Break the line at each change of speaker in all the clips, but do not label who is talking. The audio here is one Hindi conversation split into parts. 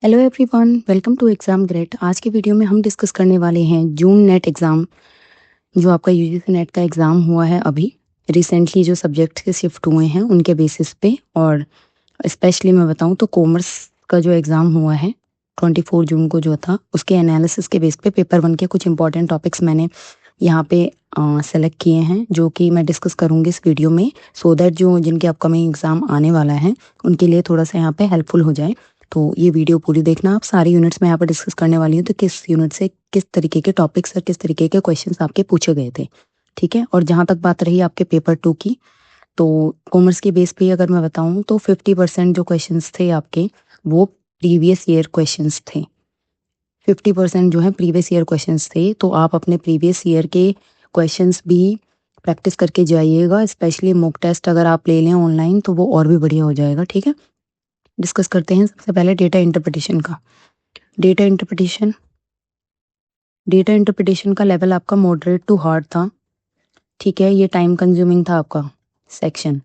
Hello everyone, welcome to exam grade. आज के वीडियो में हम डिस्कस करने वाले हैं जून नेट एग्ज़ाम, जो आपका यूजीसी नेट का एग्ज़ाम हुआ है अभी रिसेंटली। जो सब्जेक्ट के शिफ्ट हुए हैं उनके बेसिस पे, और स्पेशली मैं बताऊं तो कॉमर्स का जो एग्ज़ाम हुआ है 24 जून को जो था, उसके एनालिसिस के बेस पे पेपर वन के कुछ इंपॉर्टेंट टॉपिक्स मैंने यहाँ पे सेलेक्ट किए हैं, जो कि मैं डिस्कस करूँगी इस वीडियो में, सो दैट जो जिनके अपकमिंग एग्ज़ाम आने वाला है उनके लिए थोड़ा सा यहाँ पे हेल्पफुल हो जाए। तो ये वीडियो पूरी देखना आप। सारी यूनिट्स मैं यहाँ पर डिस्कस करने वाली हूँ, तो किस यूनिट से किस तरीके के टॉपिक्स और किस तरीके के क्वेश्चंस आपके पूछे गए थे, ठीक है। और जहाँ तक बात रही आपके पेपर टू की, तो कॉमर्स के बेस पे अगर मैं बताऊँ तो 50% जो क्वेश्चंस थे आपके, वो प्रीवियस ईयर क्वेश्चंस थे। 50% जो है प्रीवियस ईयर क्वेश्चंस थे। तो आप अपने प्रीवियस ईयर के क्वेश्चंस भी प्रैक्टिस करके जाइएगा। स्पेशली मॉक टेस्ट अगर आप ले लें ऑनलाइन तो वो और भी बढ़िया हो जाएगा, ठीक है। डिस्कस करते हैं सबसे पहले डेटा इंटरप्रिटेशन का। डेटा इंटरप्रिटेशन डेटा इंटरप्रिटेशन का लेवल आपका मॉडरेट टू हार्ड था, ठीक है। ये टाइम कंज्यूमिंग था आपका सेक्शन।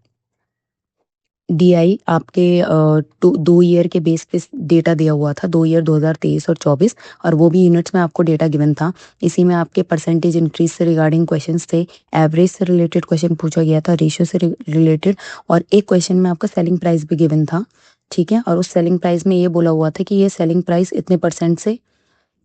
डीआई आपके 2 ईयर के बेस पे डेटा दिया हुआ था, 2 ईयर 2023 और 24, और वो भी यूनिट्स में आपको डेटा गिवन था। इसी में आपके परसेंटेज इंक्रीज से रिगार्डिंग क्वेश्चंस थे, एवरेज से रिलेटेड क्वेश्चन पूछा गया था, रेशियो से रिलेटेड, और एक क्वेश्चन में आपका सेलिंग प्राइस भी गिवन था, ठीक है। और उस सेलिंग प्राइस में ये बोला हुआ था कि ये सेलिंग प्राइस इतने परसेंट से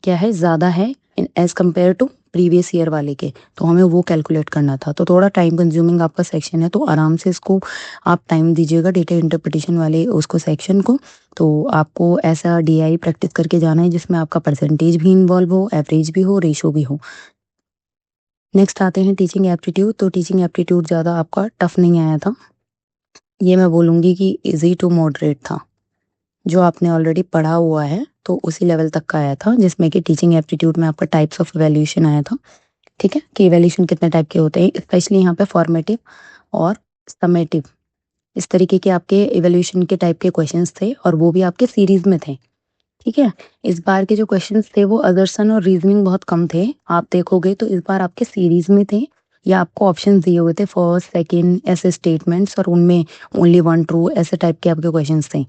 क्या है, ज़्यादा है as compared to previous year वाले के। तो हमें वो कैलकुलेट करना था। तो थोड़ा टाइम कंज्यूमिंग आपका सेक्शन है, तो आराम से इसको आप टाइम दीजिएगा डेटा इंटरप्रिटेशन वाले उसको सेक्शन को। तो आपको ऐसा डीआई प्रैक्टिस करके जाना है जिसमें आपका परसेंटेज भी इन्वॉल्व हो, एवरेज भी हो, रेशो भी हो। नेक्स्ट आते हैं टीचिंग एप्टीट्यूड। तो टीचिंग एप्टीट्यूड ज़्यादा आपका टफ नहीं आया था, ये मैं बोलूँगी कि इजी टू मॉडरेट था। जो आपने ऑलरेडी पढ़ा हुआ है तो उसी लेवल तक का आया था, जिसमें कि टीचिंग एप्टीट्यूड में आपका टाइप्स ऑफ इवैल्यूएशन आया था, ठीक है, कि इवैल्यूएशन कितने टाइप के होते हैं। स्पेशली यहाँ पे फॉर्मेटिव और समेटिव, इस तरीके के आपके इवैल्यूएशन के टाइप के क्वेश्चंस थे, और वो भी आपके सीरीज में थे, ठीक है। इस बार के जो क्वेश्चंस थे वो अदर्सन और रीजनिंग बहुत कम थे, आप देखोगे तो इस बार आपके सीरीज में थे, या आपको ऑप्शन दिए हुए थे फर्स्ट सेकंड ऐसे स्टेटमेंट्स, और उनमें ओनली वन ट्रू ऐसे टाइप के आपके क्वेश्चंस थे।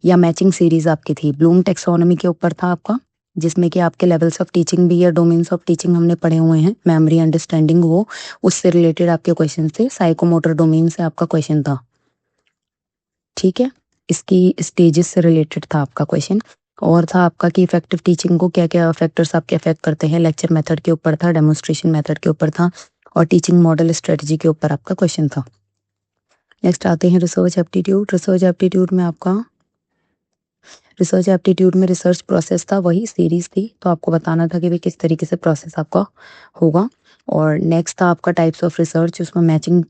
या मैचिंग सीरीज आपकी थी। ब्लूम टेक्सोनॉमी के ऊपर था आपका, जिसमें कि आपके लेवल्स ऑफ टीचिंग भी या डोमेन्स ऑफ टीचिंग हमने पढ़े हुए हैं, मेमोरी, अंडरस्टैंडिंग, वो उससे रिलेटेड आपके क्वेश्चन थे। साइकोमोटर डोमेन से आपका क्वेश्चन था, ठीक है। इसकी स्टेजेस से रिलेटेड था आपका क्वेश्चन। और था आपका कि इफेक्टिव टीचिंग को क्या क्या फैक्टर्स आपके अफेक्ट करते हैं, लेक्चर मेथड के ऊपर था, डेमोन्स्ट्रेशन मेथड के ऊपर था, और टीचिंग मॉडल स्ट्रेटजी के ऊपर आपका क्वेश्चन था। नेक्स्ट आते हैं रिसर्च एप्टीट्यूड। रिसर्च एप्टीट्यूड में आपका रिसर्च एप्टीट्यूड में रिसर्च प्रोसेस था, वही सीरीज थी, तो आपको बताना था कि भाई किस तरीके से प्रोसेस आपका होगा। और नेक्स्ट था आपका टाइप्स ऑफ रिसर्च, उसमें मैचिंग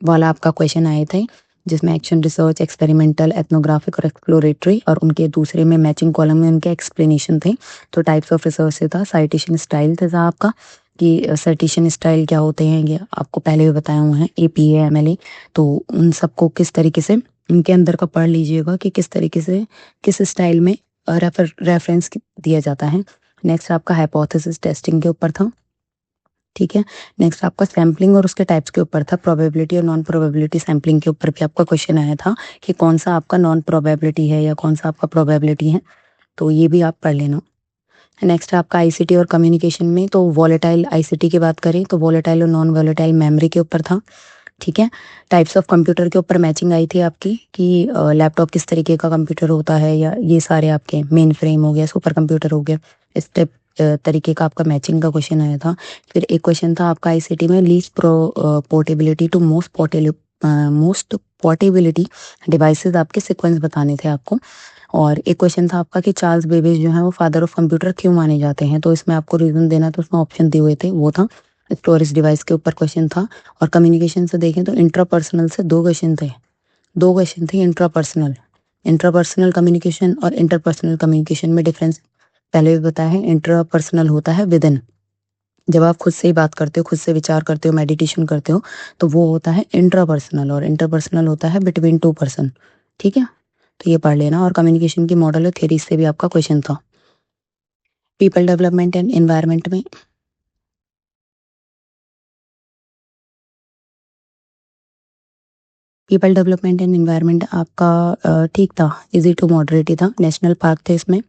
वाला आपका क्वेश्चन आए थे, जिसमें एक्शन रिसर्च, एक्सपेरिमेंटल, एथनोग्राफिक और एक्सप्लोरेटरी, और उनके दूसरे में मैचिंग कॉलम में उनके एक्सप्लेनेशन थे। तो टाइप्स ऑफ रिसर्च से था। साइटेशन स्टाइल था आपका, कि साइटेशन स्टाइल क्या होते हैं, ये आपको पहले भी बताए हुए हैं, एपीए, एमएलए। तो उन सबको किस तरीके से उनके अंदर का पढ़ लीजिएगा कि किस तरीके से किस स्टाइल में रेफरेंस दिया जाता है। नेक्स्ट आपका हाइपोथेसिस टेस्टिंग के ऊपर था, ठीक है। नेक्स्ट आपका सैम्पलिंग और उसके टाइप्स के ऊपर था। प्रोबेबिलिटी और नॉन प्रोबेबिलिटी सैम्पलिंग के ऊपर भी आपका क्वेश्चन आया था, कि कौन सा आपका नॉन प्रोबेबिलिटी है या कौन सा आपका प्रोबेबिलिटी है, तो ये भी आप पढ़ लेना। नेक्स्ट आपका आईसीटी और कम्युनिकेशन में, तो वॉलेटाइल आईसीटी की बात करें तो वॉलेटाइल और नॉन वॉलेटाइल मेमोरी के ऊपर था, ठीक है। टाइप्स ऑफ कंप्यूटर के ऊपर मैचिंग आई थी आपकी, कि लैपटॉप किस तरीके का कंप्यूटर होता है, या ये सारे आपके मेन फ्रेम हो गया, सुपर कंप्यूटर हो गया, इस टाइप तरीके का आपका मैचिंग का क्वेश्चन आया था। फिर एक क्वेश्चन था आपका आईसीटी में least portability to most portability devices, आपके सीक्वेंस बताने थे आपको। और एक क्वेश्चन था आपका कि चार्ल्स बेबेज जो है वो फादर ऑफ कंप्यूटर क्यों माने जाते हैं, तो इसमें आपको रीजन देना, तो उसमें ऑप्शन दिए हुए थे, वो था। स्टोरेज डिवाइस के ऊपर क्वेश्चन था। और कम्युनिकेशन से देखें तो इंट्रापर्सनल से दो क्वेश्चन थे इंट्रापर्सनल। इंट्रापर्सनल कम्युनिकेशन और इंटरपर्सनल कम्युनिकेशन में डिफरेंस पहले भी बताया है। इंट्रापर्सनल होता है विद इन, जब आप खुद से ही बात करते हो, खुद से विचार करते हो, मेडिटेशन करते हो, तो वो होता है इंट्रापर्सनल, और इंटरपर्सनल होता है बिटवीन टू पर्सन, ठीक है। तो ये पढ़ लेना। और कम्युनिकेशन की मॉडल और थ्योरी से भी आपका क्वेश्चन था। पीपल डेवलपमेंट एंड एनवायरनमेंट में पीपल डेवलपमेंट एंड एनवायरनमेंट आपका ठीक था, इजी टू मॉडरेट ही था। नेशनल पार्क थे इसमें,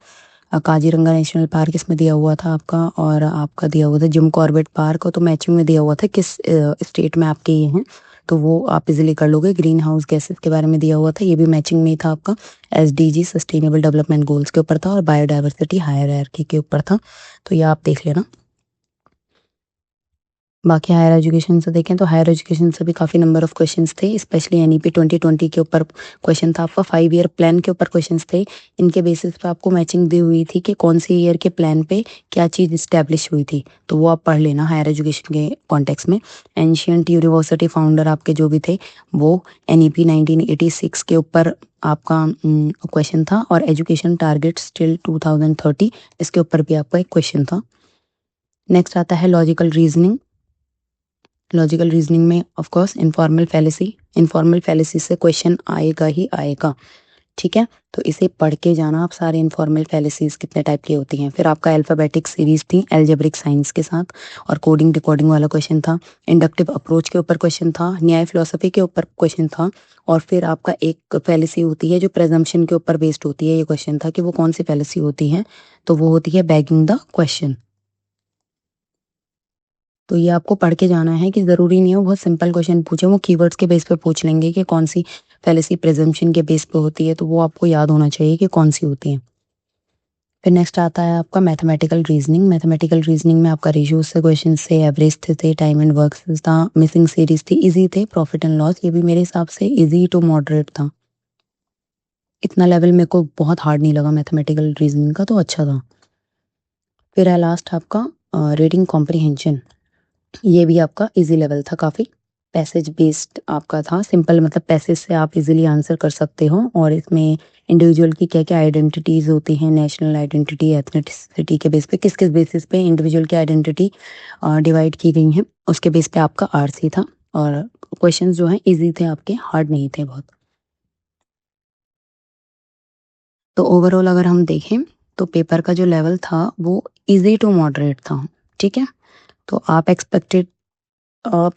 काजीरंगा नेशनल पार्क इसमें दिया हुआ था आपका, और आपका दिया हुआ था जिम कॉर्बेट पार्क, तो मैचिंग में दिया हुआ था किस स्टेट में आपके ये हैं, तो वो आप इजीली कर लोगे। ग्रीन हाउस गैसेस के बारे में दिया हुआ था, ये भी मैचिंग में ही था आपका। SDG सस्टेनेबल डेवलपमेंट गोल्स के ऊपर था, और बायोडाइवर्सिटी हायरार्की के ऊपर था, तो ये आप देख लेना। बाकी हायर एजुकेशन से देखें तो हायर एजुकेशन से भी काफ़ी नंबर ऑफ क्वेश्चंस थे, स्पेशली NEP 2020 के ऊपर क्वेश्चन था आपका। 5 ईयर प्लान के ऊपर क्वेश्चंस थे, इनके बेसिस पे आपको मैचिंग दी हुई थी कि कौन से ईयर के प्लान पे क्या चीज़ इस्टेब्लिश हुई थी, तो वो आप पढ़ लेना हायर एजुकेशन के कॉन्टेक्स्ट में। एंशियंट यूनिवर्सिटी फाउंडर आपके जो भी थे वो NEP 1986 के ऊपर आपका क्वेश्चन था, और एजुकेशन टारगेट्स टिल 2030 इसके ऊपर भी आपका एक क्वेश्चन था। नेक्स्ट आता है लॉजिकल रीजनिंग। लॉजिकल रीजनिंग में ऑफ कोर्स इनफॉर्मल फैलेसी से क्वेश्चन आएगा ही आएगा, ठीक है। तो इसे पढ़ के जाना आप सारे इनफॉर्मल फैलेसीज कितने टाइप की होती हैं। फिर आपका अल्फाबेटिक सीरीज थी एल्जेब्रिक साइंस के साथ, और कोडिंग डिकोडिंग वाला क्वेश्चन था। इंडक्टिव अप्रोच के ऊपर क्वेश्चन था, न्याय फिलोसफी के ऊपर क्वेश्चन था, और फिर आपका एक फैलेसी होती है जो प्रेजम्पशन के ऊपर बेस्ड होती है, ये क्वेश्चन था कि वो कौन सी फैलेसी होती है, तो वो होती है बैगिंग द क्वेश्चन। तो ये आपको पढ़ के जाना है कि ज़रूरी नहीं है वो बहुत सिंपल क्वेश्चन पूछे, वो कीवर्ड्स के बेस पे पूछ लेंगे कि कौन सी फैलेसी प्रेजम्पशन के बेस पे होती है, तो वो आपको याद होना चाहिए कि कौन सी होती है। फिर नेक्स्ट आता है आपका मैथमेटिकल रीजनिंग। मैथमेटिकल रीजनिंग में आपका रेशियोज से क्वेश्चन से, एवरेज थे, टाइम एंड वर्क था, मिसिंग सीरीज थी, इजी थे, प्रॉफिट एंड लॉस, ये भी मेरे हिसाब से इजी टू मॉडरेट था। इतना लेवल मेरे को बहुत हार्ड नहीं लगा मैथमेटिकल रीजनिंग का, तो अच्छा था। फिर है लास्ट आपका रीडिंग कॉम्प्रीहेंशन, ये भी आपका इजी लेवल था काफ़ी। पैसेज बेस्ड आपका था, सिंपल मतलब पैसेज से आप इजीली आंसर कर सकते हो, और इसमें इंडिविजुअल की क्या क्या आइडेंटिटीज़ होती हैं, नेशनल आइडेंटिटी, एथनिसिटी के बेस पे किस किस बेसिस पे इंडिविजुअल की आइडेंटिटी डिवाइड की गई हैं, उसके बेस पे आपका RC था। और क्वेश्चंस जो हैं इजी थे आपके, हार्ड नहीं थे बहुत। तो ओवरऑल अगर हम देखें तो पेपर का जो लेवल था वो इजी टू मॉडरेट था, ठीक है। तो आप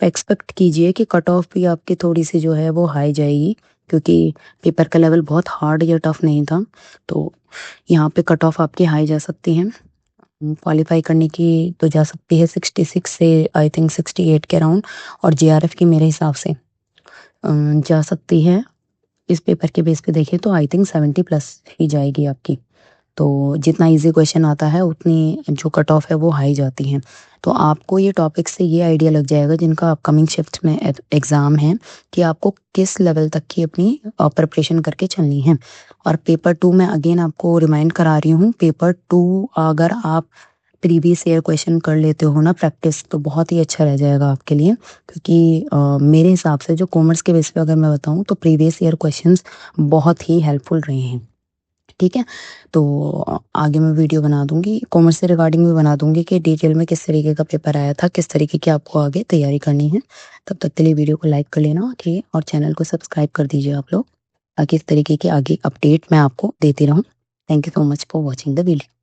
एक्सपेक्ट कीजिए कि कट ऑफ भी आपकी थोड़ी सी जो है वो हाई जाएगी, क्योंकि पेपर का लेवल बहुत हार्ड या टफ नहीं था, तो यहाँ पे कट ऑफ आपकी हाई जा सकती है। क्वालिफाई करने की तो जा सकती है 66 से आई थिंक 68 के अराउंड, और JRF की मेरे हिसाब से जा सकती है। इस पेपर के बेस पे देखें तो आई थिंक 70 प्लस ही जाएगी आपकी। तो जितना इजी क्वेश्चन आता है उतनी जो कट ऑफ है वो हाई जाती हैं। तो आपको ये टॉपिक से ये आइडिया लग जाएगा जिनका अपकमिंग शिफ्ट में एग्ज़ाम है कि आपको किस लेवल तक की अपनी प्रिपरेशन करके चलनी है। और पेपर 2 में अगेन आपको रिमाइंड करा रही हूँ, पेपर 2 अगर आप प्रीवियस ईयर क्वेश्चन कर लेते हो ना प्रैक्टिस, तो बहुत ही अच्छा रह जाएगा आपके लिए, क्योंकि मेरे हिसाब से जो कॉमर्स के बेस पे अगर मैं बताऊँ तो प्रीवियस ईयर क्वेश्चंस बहुत ही हेल्पफुल रहे हैं, ठीक है। तो आगे मैं वीडियो बना दूंगी, कॉमर्स से रिगार्डिंग भी बना दूंगी कि डिटेल में किस तरीके का पेपर आया था, किस तरीके की आपको आगे तैयारी करनी है। तब तक के लिए वीडियो को लाइक कर लेना, ठीक है, और चैनल को सब्सक्राइब कर दीजिए आप लोग, ताकि इस तरीके की आगे अपडेट मैं आपको देती रहूँ। Thank you so much for watching the video.